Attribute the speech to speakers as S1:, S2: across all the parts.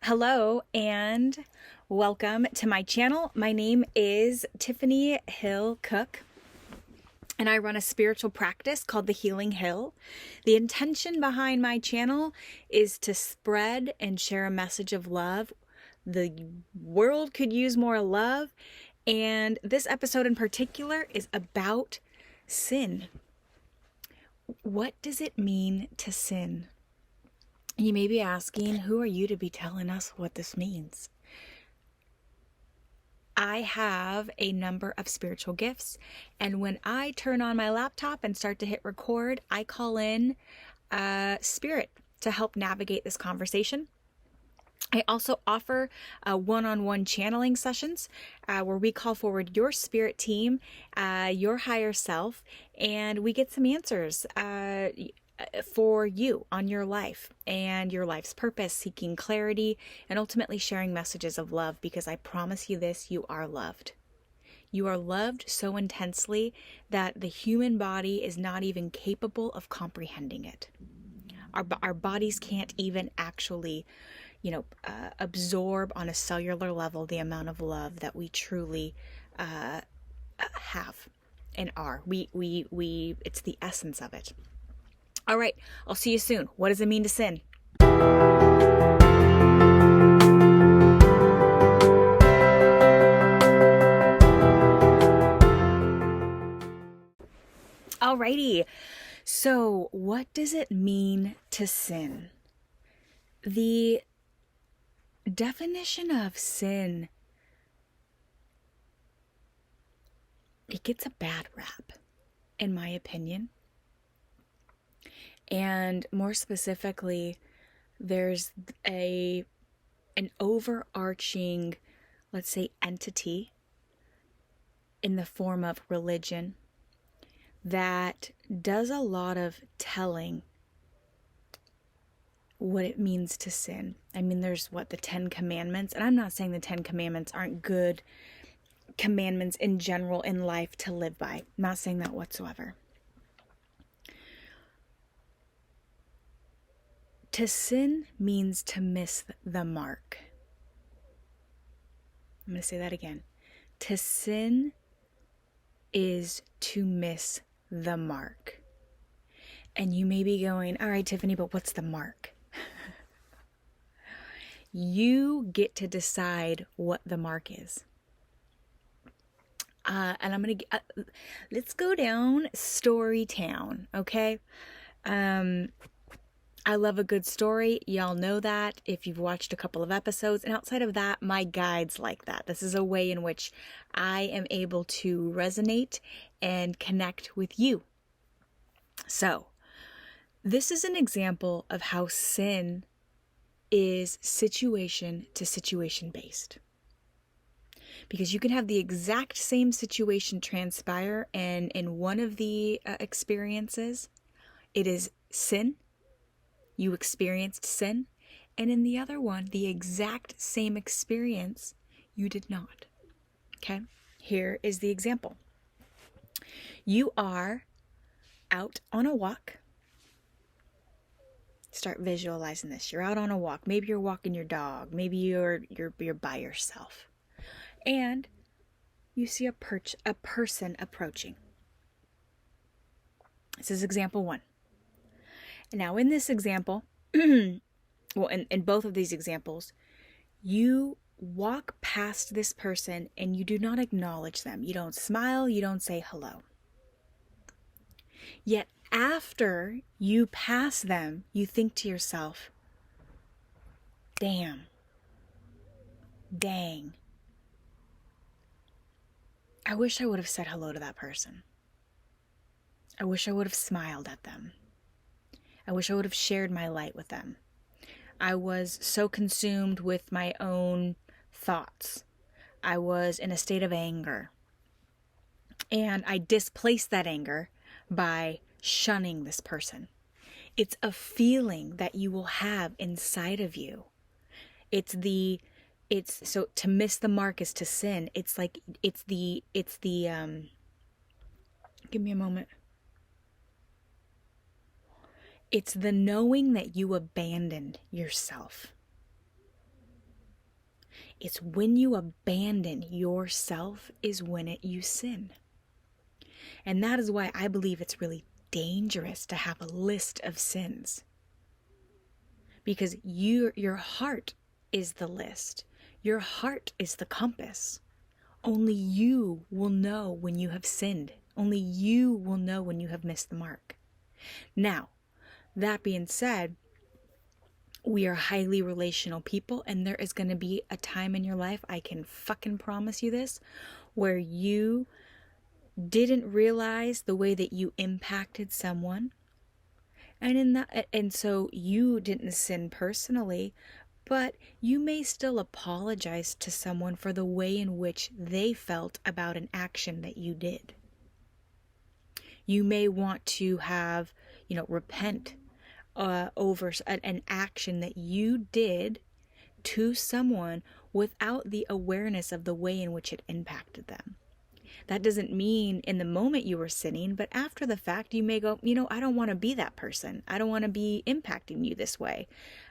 S1: Hello and welcome to my channel. My name is Tiffany Hill Cook and I run a spiritual practice called the Healing Hill. The intention behind my channel is to spread and share a message of love. The world could use more love, and this episode in particular is about sin. What does it mean to sin? You may be asking, who are you to be telling us what this means? I have a number of spiritual gifts, and when I turn on my laptop and start to hit record, I call in spirit to help navigate this conversation. I also offer one-on-one channeling sessions where we call forward your spirit team, your higher self, and we get some answers for you on your life and your life's purpose, seeking clarity, and ultimately sharing messages of love, because I promise you this, you are loved. You are loved so intensely that the human body is not even capable of comprehending it. Our bodies can't even actually, absorb on a cellular level the amount of love that we truly have and are. It's the essence of it. All right, I'll see you soon. What does it mean to sin? Alrighty, so what does it mean to sin? The definition of sin, it gets a bad rap, in my opinion. And more specifically, there's an overarching, let's say, entity in the form of religion that does a lot of telling what it means to sin. I mean, there's the 10 Commandments, and I'm not saying the 10 Commandments aren't good commandments in general in life to live by. I'm not saying that whatsoever. To sin means to miss the mark. I'm going to say that again. To sin is to miss the mark. And you may be going, all right, Tiffany, but what's the mark? You get to decide what the mark is. And I'm going to, let's go down story town, okay? I love a good story. Y'all know that if you've watched a couple of episodes. And outside of that, my guides like that. This is a way in which I am able to resonate and connect with you. So, this is an example of how sin is situation to situation based. Because you can have the exact same situation transpire, and in one of the experiences, it is sin. You experienced sin, and in the other one, the exact same experience, you did not. Okay, here is the example. You are out on a walk. Start visualizing this. You're out on a walk. Maybe you're walking your dog. Maybe you're by yourself, and you see a person approaching. This is example one. Now, in this example, well, in both of these examples, you walk past this person and you do not acknowledge them. You don't smile, you don't say hello. Yet after you pass them, you think to yourself, dang, I wish I would have said hello to that person. I wish I would have smiled at them. I wish I would have shared my light with them. I was so consumed with my own thoughts. I was in a state of anger. And I displaced that anger by shunning this person. It's a feeling that you will have inside of you. So to miss the mark is to sin. Give me a moment. It's the knowing that you abandoned yourself. It's when you abandon yourself is when you sin. And that is why I believe it's really dangerous to have a list of sins. Because your heart is the list. Your heart is the compass. Only you will know when you have sinned. Only you will know when you have missed the mark. Now, that being said, we are highly relational people, and there is going to be a time in your life, I can fucking promise you this, where you didn't realize the way that you impacted someone. And so you didn't sin personally, but you may still apologize to someone for the way in which they felt about an action that you did. You may want to have, repent over an action that you did to someone without the awareness of the way in which it impacted them. That doesn't mean in the moment you were sinning, but after the fact, you may go, I don't want to be that person. I don't want to be impacting you this way.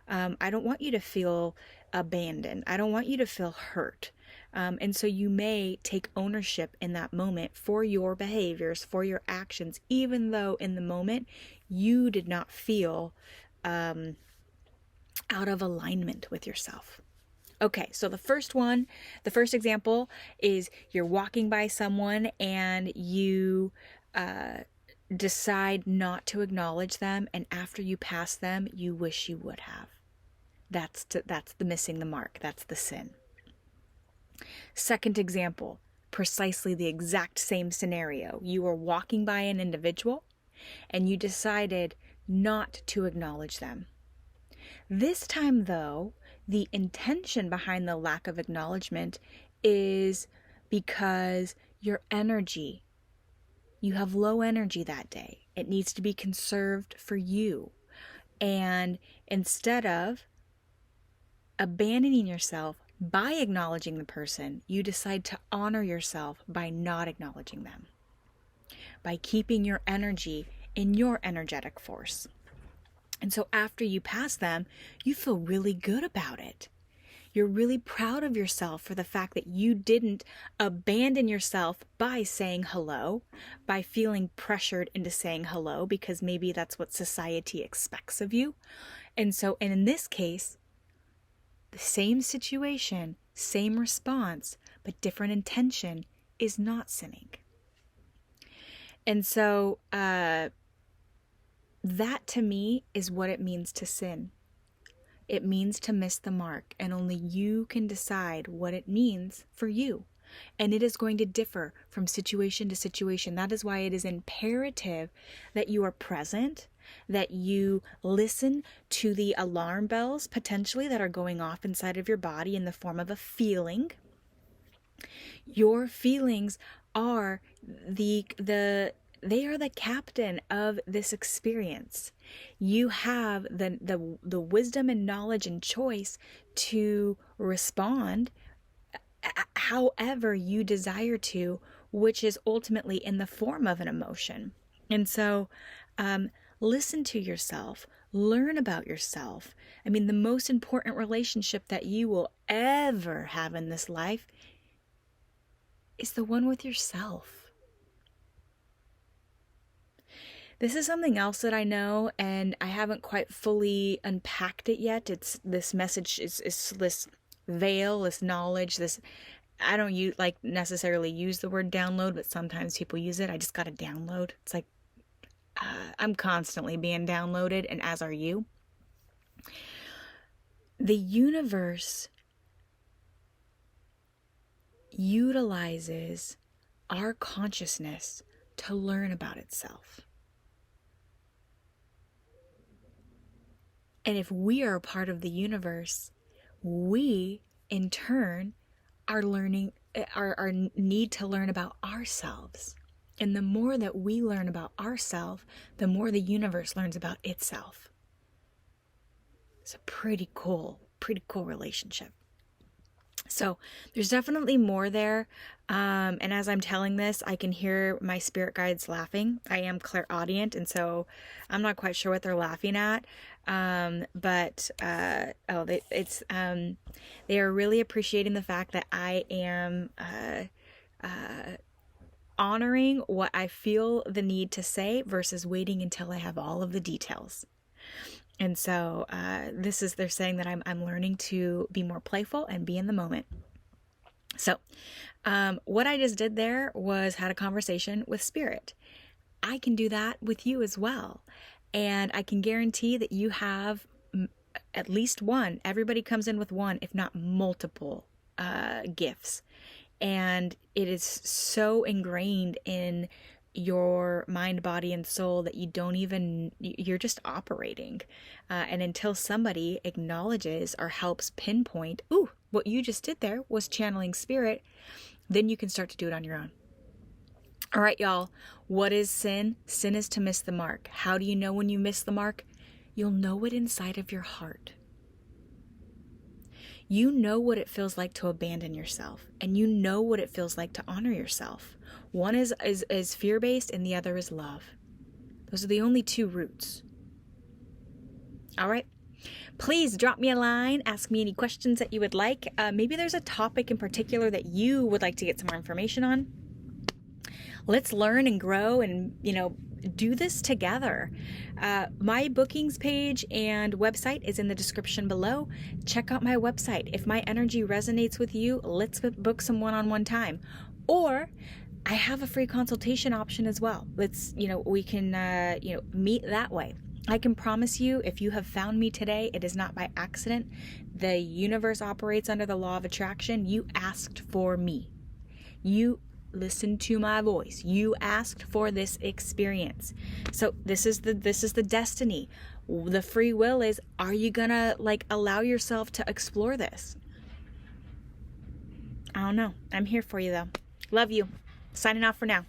S1: I don't want you to feel abandoned. I don't want you to feel hurt. And so you may take ownership in that moment for your behaviors, for your actions, even though in the moment you did not feel out of alignment with yourself. Okay, so the first example is you're walking by someone and you decide not to acknowledge them, and after you pass them, you wish you would have. That's the missing the mark. That's the sin. Second example, precisely the exact same scenario. You were walking by an individual and you decided not to acknowledge them. This time, though, the intention behind the lack of acknowledgement is because you have low energy that day. It needs to be conserved for you. And instead of abandoning yourself by acknowledging the person, you decide to honor yourself by not acknowledging them, by keeping your energy in your energetic force. And so after you pass them, you feel really good about it. You're really proud of yourself for the fact that you didn't abandon yourself by saying hello, by feeling pressured into saying hello, because maybe that's what society expects of you. And in this case, the same situation, same response, but different intention is not sinning. And so, that to me is what it means to sin. It means to miss the mark, and only you can decide what it means for you. And it is going to differ from situation to situation. That is why it is imperative that you are present, that you listen to the alarm bells potentially that are going off inside of your body in the form of a feeling. Your feelings are they are the captain of this experience. You have the wisdom and knowledge and choice to respond however you desire to, which is ultimately in the form of an emotion. And so listen to yourself, learn about yourself. I mean, the most important relationship that you will ever have in this life is the one with yourself. This is something else that I know, and I haven't quite fully unpacked it yet. It's this message is this veil, this knowledge, this. I don't necessarily use the word download, but sometimes people use it. I just got to download. It's like I'm constantly being downloaded, and as are you. The universe utilizes our consciousness to learn about itself. And if we are a part of the universe, we, in turn, are learning, our need to learn about ourselves. And the more that we learn about ourselves, the more the universe learns about itself. It's a pretty cool relationship. So there's definitely more there. And as I'm telling this, I can hear my spirit guides laughing. I am clairaudient, and so I'm not quite sure what they're laughing at. They are really appreciating the fact that I am honoring what I feel the need to say versus waiting until I have all of the details. And so they're saying that I'm learning to be more playful and be in the moment. So what I just did there was had a conversation with spirit. I can do that with you as well. And I can guarantee that you have at least one. Everybody comes in with one, if not multiple gifts. And it is so ingrained in your mind, body, and soul that you're just operating. And until somebody acknowledges or helps pinpoint, ooh, what you just did there was channeling spirit, then you can start to do it on your own. All right, y'all. What is sin? Sin is to miss the mark. How do you know when you miss the mark? You'll know it inside of your heart. You know what it feels like to abandon yourself, and you know what it feels like to honor yourself. One is fear-based and the other is love. Those are the only two roots. All right. Please drop me a line. Ask me any questions that you would like. Maybe there's a topic in particular that you would like to get some more information on. Let's learn and grow and, do this together. My bookings page and website is in the description below. Check out my website. If my energy resonates with you, let's book some one-on-one time. Or I have a free consultation option as well. We can, meet that way. I can promise you, if you have found me today, it is not by accident. The universe operates under the law of attraction. You asked for me. You listened to my voice. You asked for this experience. So this is the destiny. The free will is, are you gonna allow yourself to explore this? I don't know. I'm here for you though. Love you. Signing off for now.